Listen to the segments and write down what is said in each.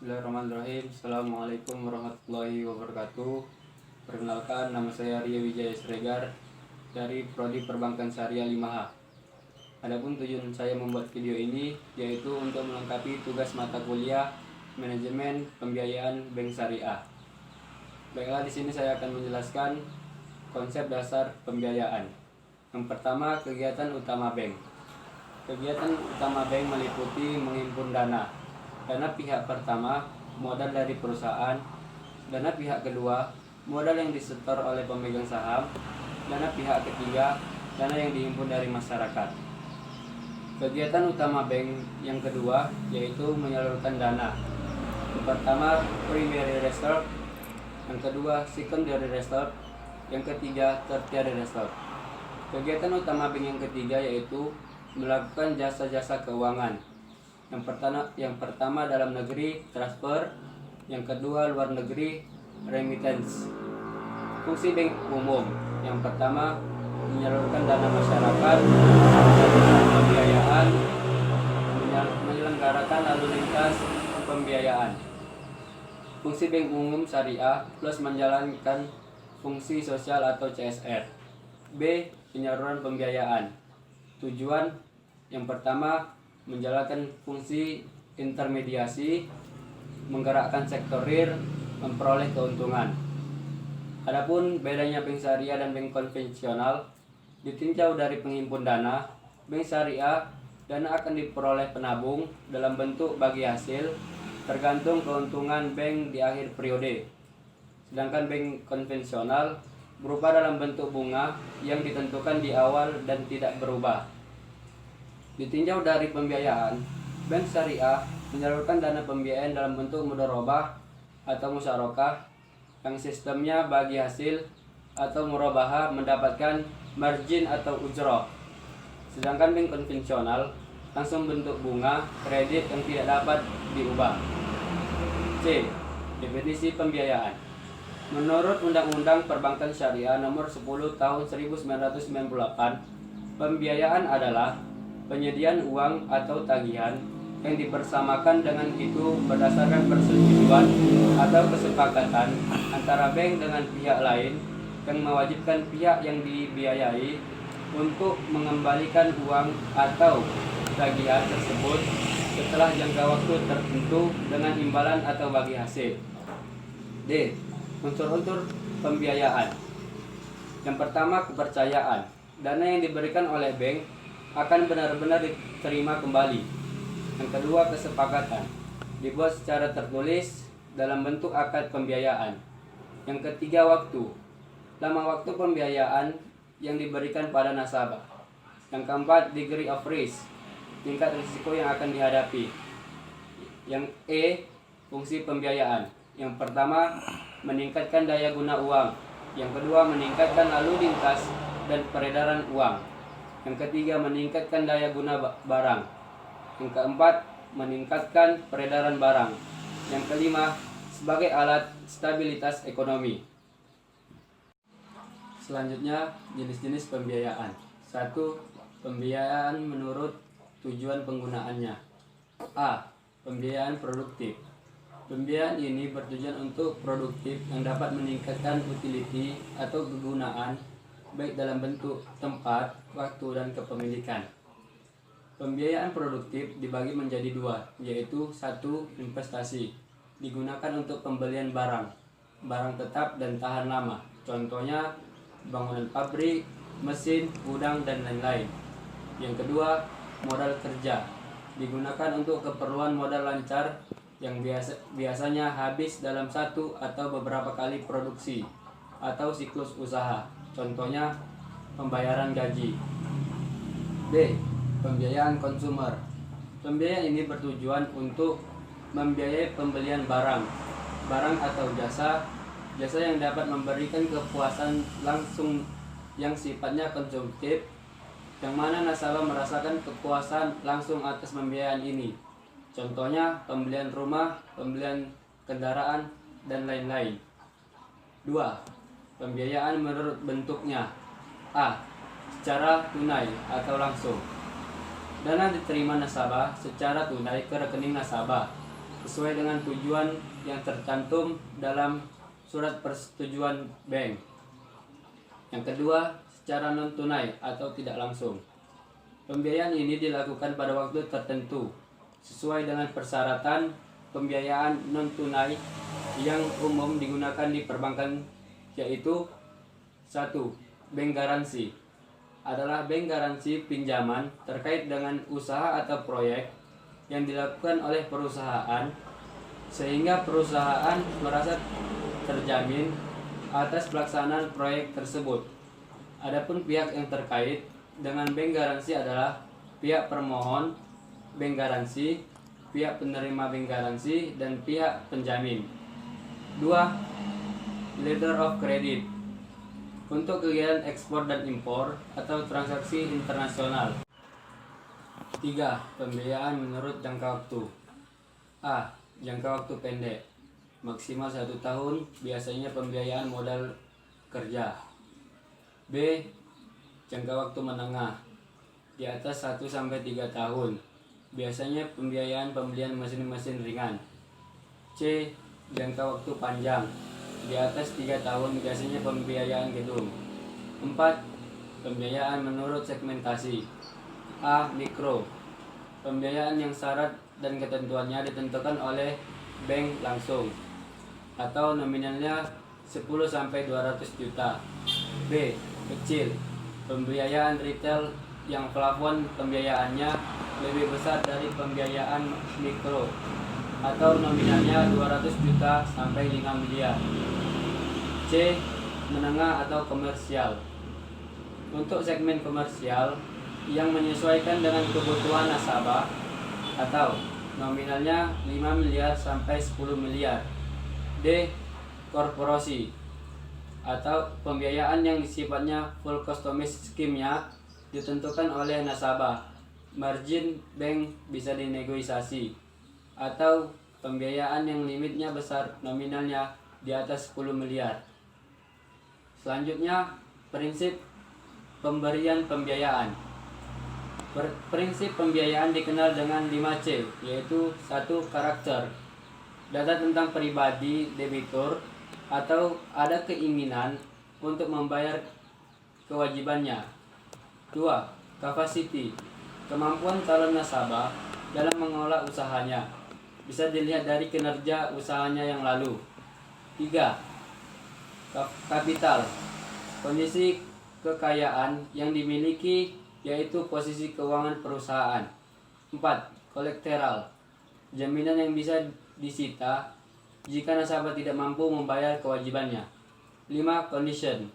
Bismillahirrahmanirrahim. Assalamualaikum warahmatullahi wabarakatuh. Perkenalkan, nama saya Ria Wijaya Sregar dari Prodi Perbankan Syariah 5H. Adapun tujuan saya membuat video ini yaitu untuk melengkapi tugas mata kuliah Manajemen Pembiayaan Bank Syariah. Baiklah, di sini saya akan menjelaskan konsep dasar pembiayaan. Yang pertama, kegiatan utama bank. Kegiatan utama bank meliputi menghimpun dana. Dana pihak pertama, modal dari perusahaan. Dana pihak kedua, modal yang disetor oleh pemegang saham. Dana pihak ketiga, dana yang dihimpun dari masyarakat. Kegiatan utama bank yang kedua yaitu menyalurkan dana. Yang pertama, primary reserve. Yang kedua, secondary reserve. Yang ketiga, tertiary reserve. Kegiatan utama bank yang ketiga yaitu melakukan jasa-jasa keuangan. Yang pertama dalam negeri, transfer. Yang kedua luar negeri, remittance. Fungsi bank umum. Yang pertama menyalurkan dana masyarakat, pembiayaan, menyelenggarakan lalu lintas pembiayaan. Fungsi bank umum syariah plus menjalankan fungsi sosial atau CSR. B. Penyaluran pembiayaan. Tujuan yang pertama menjalankan fungsi intermediasi, menggerakkan sektor real, memperoleh keuntungan. Adapun bedanya bank syariah dan bank konvensional, ditinjau dari penghimpun dana, bank syariah dana akan diperoleh penabung dalam bentuk bagi hasil tergantung keuntungan bank di akhir periode. Sedangkan bank konvensional berupa dalam bentuk bunga yang ditentukan di awal dan tidak berubah. Ditinjau dari pembiayaan, bank syariah menyalurkan dana pembiayaan dalam bentuk mudharabah atau musyarakah yang sistemnya bagi hasil atau murabaha mendapatkan margin atau ujrah. Sedangkan bank konvensional langsung bentuk bunga kredit yang tidak dapat diubah. C. Definisi pembiayaan. Menurut Undang-Undang Perbankan Syariah Nomor 10 Tahun 1998, pembiayaan adalah penyediaan uang atau tagihan yang dipersamakan dengan itu berdasarkan persetujuan atau kesepakatan antara bank dengan pihak lain yang mewajibkan pihak yang dibiayai untuk mengembalikan uang atau tagihan tersebut setelah jangka waktu tertentu dengan imbalan atau bagi hasil. D. Unsur-unsur pembiayaan. Yang pertama, kepercayaan. Dana yang diberikan oleh bank akan benar-benar diterima kembali. Yang kedua, kesepakatan. Dibuat secara tertulis dalam bentuk akad pembiayaan. Yang ketiga, waktu. Lama waktu pembiayaan yang diberikan pada nasabah. Yang keempat, degree of risk. Tingkat risiko yang akan dihadapi. Yang E, fungsi pembiayaan. Yang pertama, meningkatkan daya guna uang. Yang kedua, meningkatkan lalu lintas dan peredaran uang. Yang ketiga, meningkatkan daya guna barang. Yang keempat, meningkatkan peredaran barang. Yang kelima, sebagai alat stabilitas ekonomi. Selanjutnya, jenis-jenis pembiayaan. 1. Pembiayaan menurut tujuan penggunaannya. A. Pembiayaan produktif. Pembiayaan ini bertujuan untuk produktif yang dapat meningkatkan utility atau kegunaan baik dalam bentuk tempat, waktu, dan kepemilikan. Pembiayaan produktif dibagi menjadi dua, yaitu 1. Investasi. Digunakan untuk pembelian barang tetap dan tahan lama. Contohnya bangunan pabrik, mesin, gudang, dan lain-lain. Yang kedua, modal kerja. Digunakan untuk keperluan modal lancar yang biasanya habis dalam satu atau beberapa kali produksi atau siklus usaha. Contohnya pembayaran gaji. D. Pembiayaan konsumer. Pembiayaan ini bertujuan untuk membiayai pembelian barang atau jasa yang dapat memberikan kepuasan langsung yang sifatnya konsumtif, yang mana nasabah merasakan kepuasan langsung atas pembiayaan ini. Contohnya pembelian rumah, pembelian kendaraan, dan lain-lain. 2. Pembiayaan menurut bentuknya. A. Secara tunai atau langsung. Dana diterima nasabah secara tunai ke rekening nasabah. sesuai dengan tujuan yang tercantum dalam surat persetujuan bank. Yang kedua, secara non tunai atau tidak langsung. Pembiayaan ini dilakukan pada waktu tertentu sesuai dengan persyaratan pembiayaan non tunai yang umum digunakan di perbankan, yaitu 1. Bank garansi adalah bank garansi pinjaman terkait dengan usaha atau proyek yang dilakukan oleh perusahaan sehingga perusahaan merasa terjamin atas pelaksanaan proyek tersebut. Adapun pihak yang terkait dengan bank garansi adalah pihak permohon bank garansi, pihak penerima bank garansi, dan pihak penjamin. 2. Letter of credit untuk kegiatan ekspor dan impor atau transaksi internasional. 3. Pembiayaan menurut jangka waktu. A. Jangka waktu pendek, maksimal 1 tahun, biasanya pembiayaan modal kerja. B. Jangka waktu menengah, di atas 1-3 tahun, biasanya pembiayaan pembelian mesin-mesin ringan. C. Jangka waktu panjang, di atas 3 tahun, biasanya pembiayaan gedung. 4. Pembiayaan menurut segmentasi. A. Mikro, pembiayaan yang syarat dan ketentuannya ditentukan oleh bank langsung atau nominalnya 10-200 juta. B. Kecil, pembiayaan retail yang plafon pembiayaannya lebih besar dari pembiayaan mikro atau nominalnya 200 juta sampai 5 miliar. C. Menengah atau komersial, untuk segmen komersial yang menyesuaikan dengan kebutuhan nasabah atau nominalnya 5 miliar sampai 10 miliar. D. Korporasi atau pembiayaan yang sifatnya full customized scheme-nya ditentukan oleh nasabah. Margin bank bisa dinegosiasi, atau pembiayaan yang limitnya besar, nominalnya di atas 10 miliar. Selanjutnya, prinsip pemberian pembiayaan. Prinsip pembiayaan dikenal dengan 5C, yaitu 1. Karakter, data tentang pribadi debitur atau ada keinginan untuk membayar kewajibannya. 2. Capacity, kemampuan calon nasabah dalam mengelola usahanya, bisa dilihat dari kinerja usahanya yang lalu. 3. Kapital, kondisi kekayaan yang dimiliki, yaitu posisi keuangan perusahaan. 4. Collateral, jaminan yang bisa disita jika nasabah tidak mampu membayar kewajibannya. 5. Condition,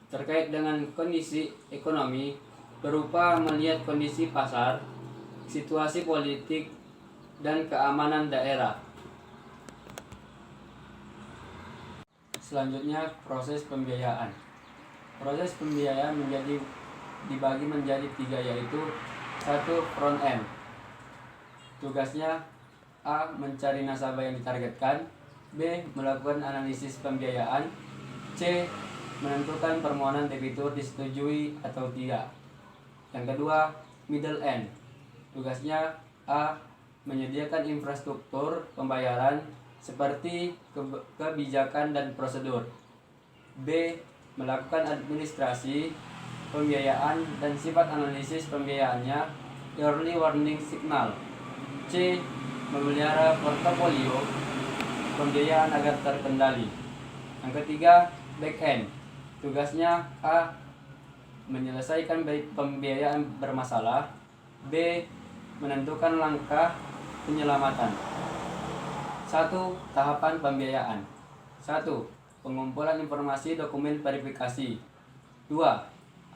terkait dengan kondisi ekonomi berupa melihat kondisi pasar, situasi politik, dan keamanan daerah. Selanjutnya, proses pembiayaan. Proses pembiayaan dibagi menjadi 3, yaitu 1. Front end, tugasnya A. Mencari nasabah yang ditargetkan. B. Melakukan analisis pembiayaan. C. Menentukan permohonan debitur disetujui atau tidak. Yang kedua, middle end, tugasnya A. Menyediakan infrastruktur pembayaran seperti kebijakan dan prosedur. B. Melakukan administrasi pembiayaan dan sifat analisis pembiayaannya, early warning signal. C. Memelihara portofolio pembiayaan agar terkendali. Yang ketiga, back end, tugasnya A. Menyelesaikan pembiayaan bermasalah. B. Menentukan langkah penyelamatan. 1. Tahapan pembiayaan. 1. Pengumpulan informasi dokumen verifikasi. 2.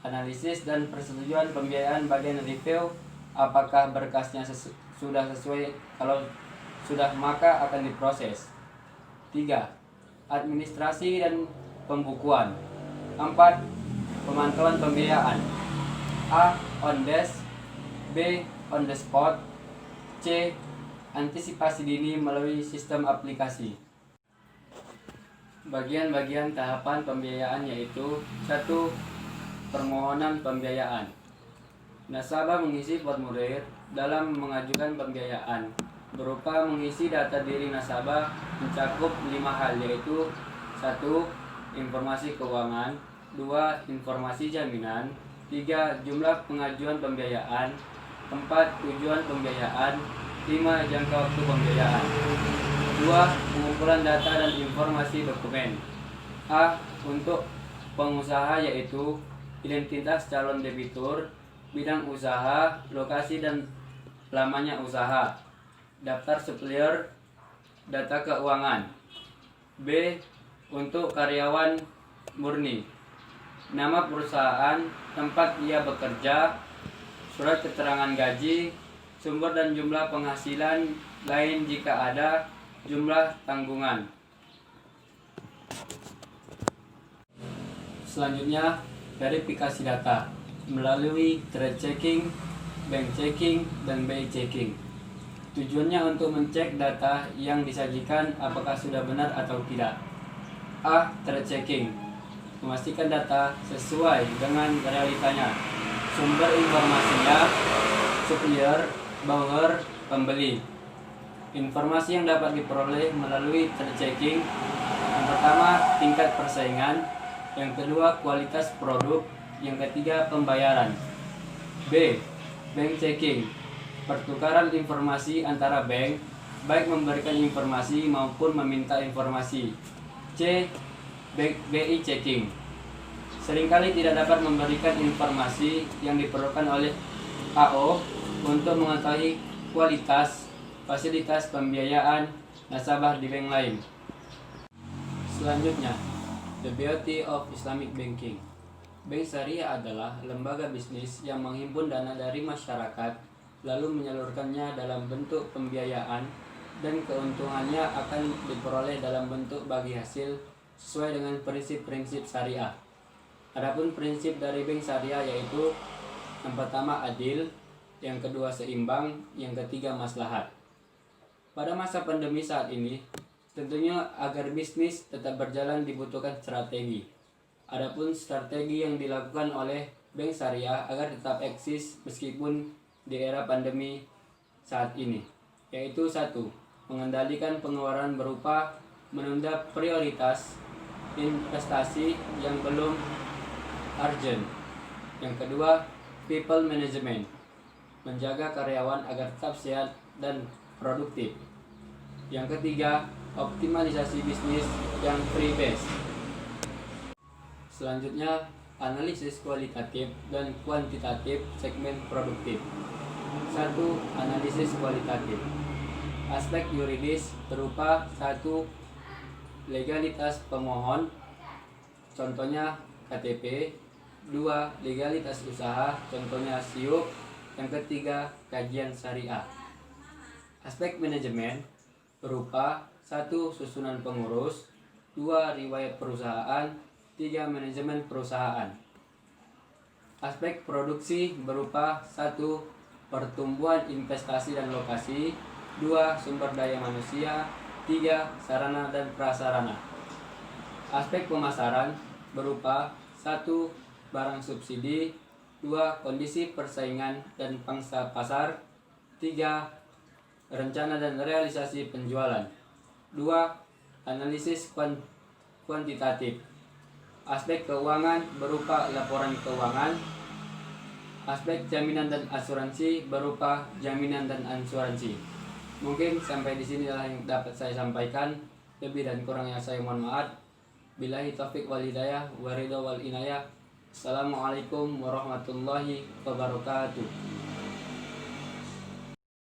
Analisis dan persetujuan pembiayaan bagian review apakah berkasnya sudah sesuai, kalau sudah maka akan diproses. 3. Administrasi dan pembukuan. 4. Pemantauan pembiayaan. A. On desk. B. On the spot. C. Antisipasi dini melalui sistem aplikasi. Bagian-bagian tahapan pembiayaan yaitu 1. Permohonan pembiayaan. Nasabah mengisi formulir dalam mengajukan pembiayaan berupa mengisi data diri nasabah mencakup 5 hal, yaitu 1. Informasi keuangan, 2. Informasi jaminan, 3. Jumlah pengajuan pembiayaan, 4. Tujuan pembiayaan, 5. Jangka waktu pembiayaan. 2. Pengumpulan data dan informasi dokumen. A. Untuk pengusaha, yaitu identitas calon debitur, bidang usaha, lokasi dan lamanya usaha, daftar supplier, data keuangan. B. Untuk karyawan murni, nama perusahaan, tempat ia bekerja, surat keterangan gaji, sumber dan jumlah penghasilan lain jika ada, jumlah tanggungan. Selanjutnya, verifikasi data melalui trade checking, bank checking, dan BI checking. Tujuannya untuk mencek data yang disajikan apakah sudah benar atau tidak. A. Trade checking, memastikan data sesuai dengan realitanya. Sumber informasinya, supplier, buyer, pembeli. Informasi yang dapat diperoleh melalui trade checking: yang pertama, tingkat persaingan; yang kedua, kualitas produk; yang ketiga, pembayaran. B. Bank checking, pertukaran informasi antara bank, baik memberikan informasi maupun meminta informasi. C. BI checking, seringkali tidak dapat memberikan informasi yang diperlukan oleh AO untuk mengetahui kualitas fasilitas pembiayaan nasabah di bank lain. Selanjutnya, the beauty of Islamic banking. Bank syariah adalah lembaga bisnis yang menghimpun dana dari masyarakat lalu menyalurkannya dalam bentuk pembiayaan, dan keuntungannya akan diperoleh dalam bentuk bagi hasil sesuai dengan prinsip-prinsip syariah. Adapun prinsip dari bank syariah yaitu: yang pertama adil, yang kedua seimbang, yang ketiga maslahat. Pada masa pandemi saat ini, tentunya agar bisnis tetap berjalan dibutuhkan strategi. Adapun strategi yang dilakukan oleh bank syariah agar tetap eksis meskipun di era pandemi saat ini, yaitu 1. Mengendalikan pengeluaran berupa menunda prioritas investasi yang belum urgent. Yang kedua, people management, menjaga karyawan agar tetap sehat dan produktif. Yang ketiga, optimalisasi bisnis yang free base. Selanjutnya, analisis kualitatif dan kuantitatif segmen produktif. 1. Analisis kualitatif. Aspek yuridis berupa 1. Legalitas pemohon, contohnya KTP. 2. Legalitas usaha, contohnya SIUP. Yang ketiga, kajian syariah. Aspek manajemen berupa 1. Susunan pengurus, 2. Riwayat perusahaan, 3. Manajemen perusahaan. Aspek produksi berupa 1. Pertumbuhan investasi dan lokasi, 2. Sumber daya manusia, 3. Sarana dan prasarana. Aspek pemasaran berupa 1. Barang subsidi, 2. Kondisi persaingan dan pangsa pasar, 3. Rencana dan realisasi penjualan. 2. Analisis kuantitatif. Aspek keuangan berupa laporan keuangan. Aspek jaminan dan asuransi berupa jaminan dan asuransi. Mungkin sampai di sini adalah yang dapat saya sampaikan. Lebih dan kurangnya saya mohon maaf. Billahi taufik wal hidayah wa ridha wal inayah. Assalamualaikum warahmatullahi wabarakatuh.